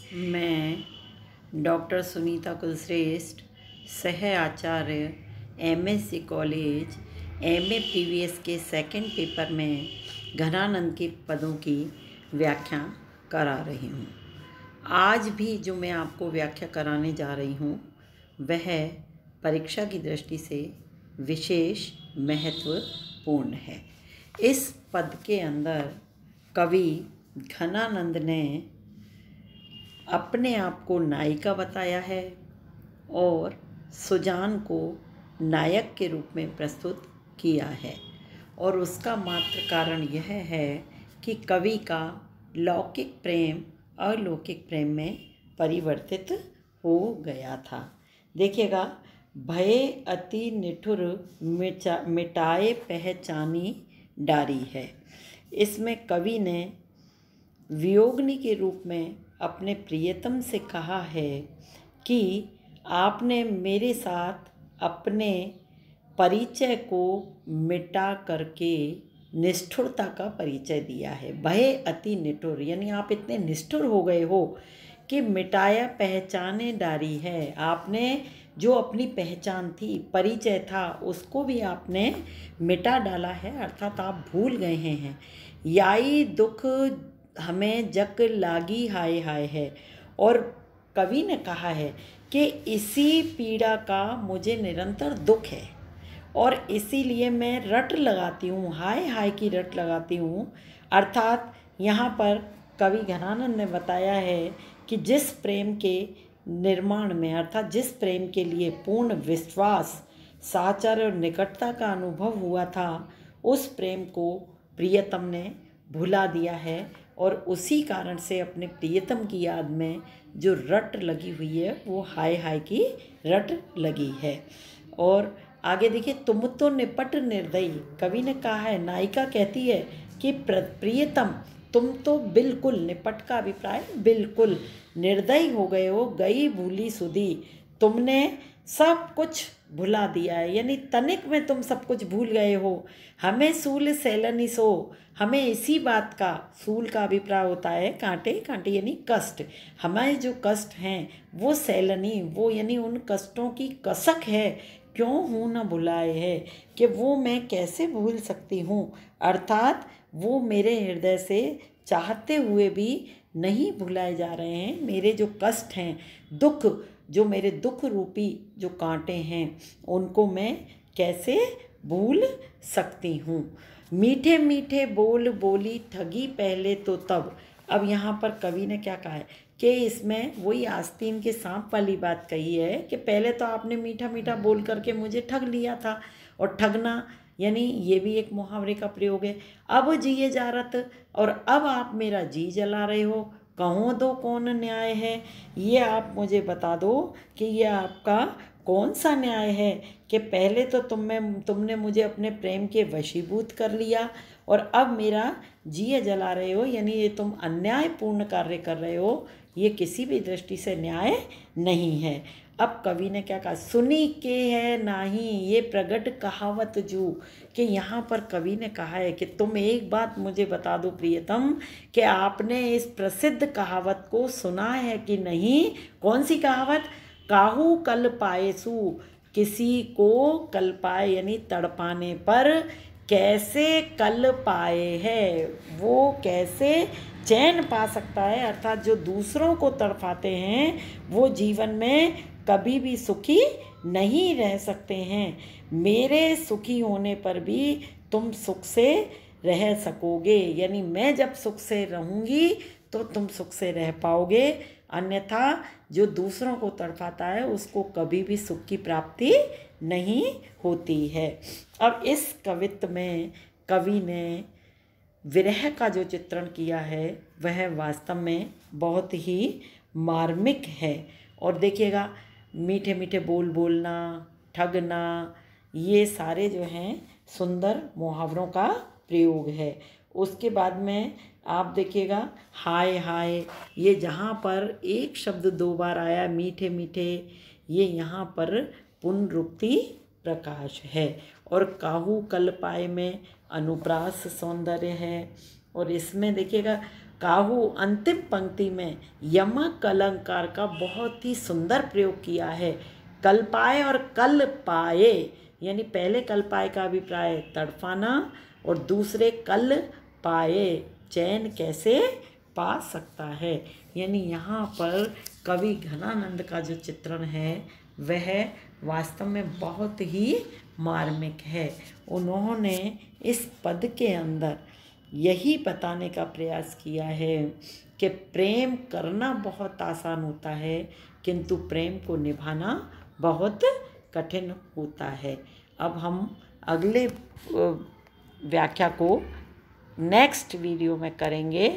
मैं डॉक्टर सुनीता कुलश्रेष्ठ, सह आचार्य, MSc college, MA PVS के सेकंड पेपर में घनानंद के पदों की व्याख्या करा रही हूँ। आज भी जो मैं आपको व्याख्या कराने जा रही हूँ वह परीक्षा की दृष्टि से विशेष महत्वपूर्ण है। इस पद के अंदर कवि घनानंद ने अपने आप को नायिका बताया है और सुजान को नायक के रूप में प्रस्तुत किया है, और उसका मात्र कारण यह है कि कवि का लौकिक प्रेम अलौकिक प्रेम में परिवर्तित हो गया था। देखिएगा, भय अति निठुर मिटाए पहचानी डारी है। इसमें कवि ने वियोगनी के रूप में अपने प्रियतम से कहा है कि आपने मेरे साथ अपने परिचय को मिटा करके निष्ठुरता का परिचय दिया है। भय अति निठुर यानी आप इतने निष्ठुर हो गए हो कि मिटाया पहचाने डारी है। आपने जो अपनी पहचान थी, परिचय था, उसको भी आपने मिटा डाला है, अर्थात आप भूल गए हैं। याई दुख हमें जग लागी हाय हाय है। और कवि ने कहा है कि इसी पीड़ा का मुझे निरंतर दुख है और इसीलिए मैं रट लगाती हूँ, हाय हाय की रट लगाती हूँ। अर्थात यहाँ पर कवि घनानंद ने बताया है कि जिस प्रेम के निर्माण में, अर्थात जिस प्रेम के लिए पूर्ण विश्वास, साचार और निकटता का अनुभव हुआ था, उस प्रेम को प्रियतम ने भुला दिया है और उसी कारण से अपने प्रियतम की याद में जो रट लगी हुई है वो हाय हाय की रट लगी है। और आगे देखिए, तुम तो निपट निर्दयी, कवि ने कहा है, नायिका कहती है कि प्रियतम तुम तो बिल्कुल, निपट का अभिप्राय बिल्कुल, निर्दयी हो गए हो, गई भूली सुधी, तुमने सब कुछ भुला दिया है, यानी तनिक में तुम सब कुछ भूल गए हो। हमें सूल सैलनी सो, हमें इसी बात का, सूल का अभिप्राय होता है कांटे, कांटे यानी कष्ट, हमारे जो कष्ट हैं वो सैलनी, वो यानी उन कष्टों की कसक है, क्यों हूँ न भुलाए है, कि वो मैं कैसे भूल सकती हूँ। अर्थात वो मेरे हृदय से चाहते हुए भी नहीं भुलाए जा रहे हैं। मेरे जो कष्ट हैं, दुख, जो मेरे दुख रूपी जो कांटे हैं, उनको मैं कैसे भूल सकती हूँ। मीठे मीठे बोल बोली ठगी पहले तो तब। अब यहाँ पर कवि ने क्या कहा है कि इसमें वही आस्तीन के सांप वाली बात कही है कि पहले तो आपने मीठा मीठा बोल करके मुझे ठग लिया था, और ठगना यानी ये भी एक मुहावरे का प्रयोग है। अब जिए जारत, और अब आप मेरा जी जला रहे हो, कहो दो कौन न्याय है, ये आप मुझे बता दो कि ये आपका कौन सा न्याय है कि पहले तो तुमने मुझे अपने प्रेम के वशीभूत कर लिया और अब मेरा जिए जला रहे हो, यानी ये तुम अन्यायपूर्ण कार्य कर रहे हो, ये किसी भी दृष्टि से न्याय नहीं है। अब कवि ने क्या कहा, सुनी के है नाही ये प्रगट कहावत जू, कि यहाँ पर कवि ने कहा है कि तुम एक बात मुझे बता दो प्रियतम कि आपने इस प्रसिद्ध कहावत को सुना है कि नहीं। कौन सी कहावत? काहू कल पाएसू, किसी को कल पाए यानी तड़पाने पर कैसे कल पाए है, वो कैसे चैन पा सकता है। अर्थात जो दूसरों को तड़पाते हैं वो जीवन में कभी भी सुखी नहीं रह सकते हैं। मेरे सुखी होने पर भी तुम सुख से रह सकोगे, यानी मैं जब सुख से रहूँगी तो तुम सुख से रह पाओगे, अन्यथा जो दूसरों को तड़पाता है उसको कभी भी सुख की प्राप्ति नहीं होती है। अब इस कवित्व में कवि ने विरह का जो चित्रण किया है वह वास्तव में बहुत ही मार्मिक है। और देखिएगा, मीठे मीठे बोल बोलना, ठगना, ये सारे जो हैं सुंदर मुहावरों का प्रयोग है। उसके बाद में आप देखिएगा, हाय हाय, ये जहाँ पर एक शब्द दो बार आया, मीठे मीठे, ये यहाँ पर पुनरुक्ति प्रकाश है। और काहू कल पाए में अनुप्रास सौंदर्य है। और इसमें देखिएगा, काहू अंतिम पंक्ति में यमक अलंकार का बहुत ही सुंदर प्रयोग किया है। कल पाए और कल पाए, यानी पहले कल पाए का अभिप्राय तड़फाना और दूसरे कल पाए चैन कैसे पा सकता है। यानी यहाँ पर कवि घनानंद का जो चित्रण है वह वास्तव में बहुत ही मार्मिक है। उन्होंने इस पद के अंदर यही बताने का प्रयास किया है कि प्रेम करना बहुत आसान होता है, किंतु प्रेम को निभाना बहुत कठिन होता है। अब हम अगले व्याख्या को नेक्स्ट वीडियो में करेंगे।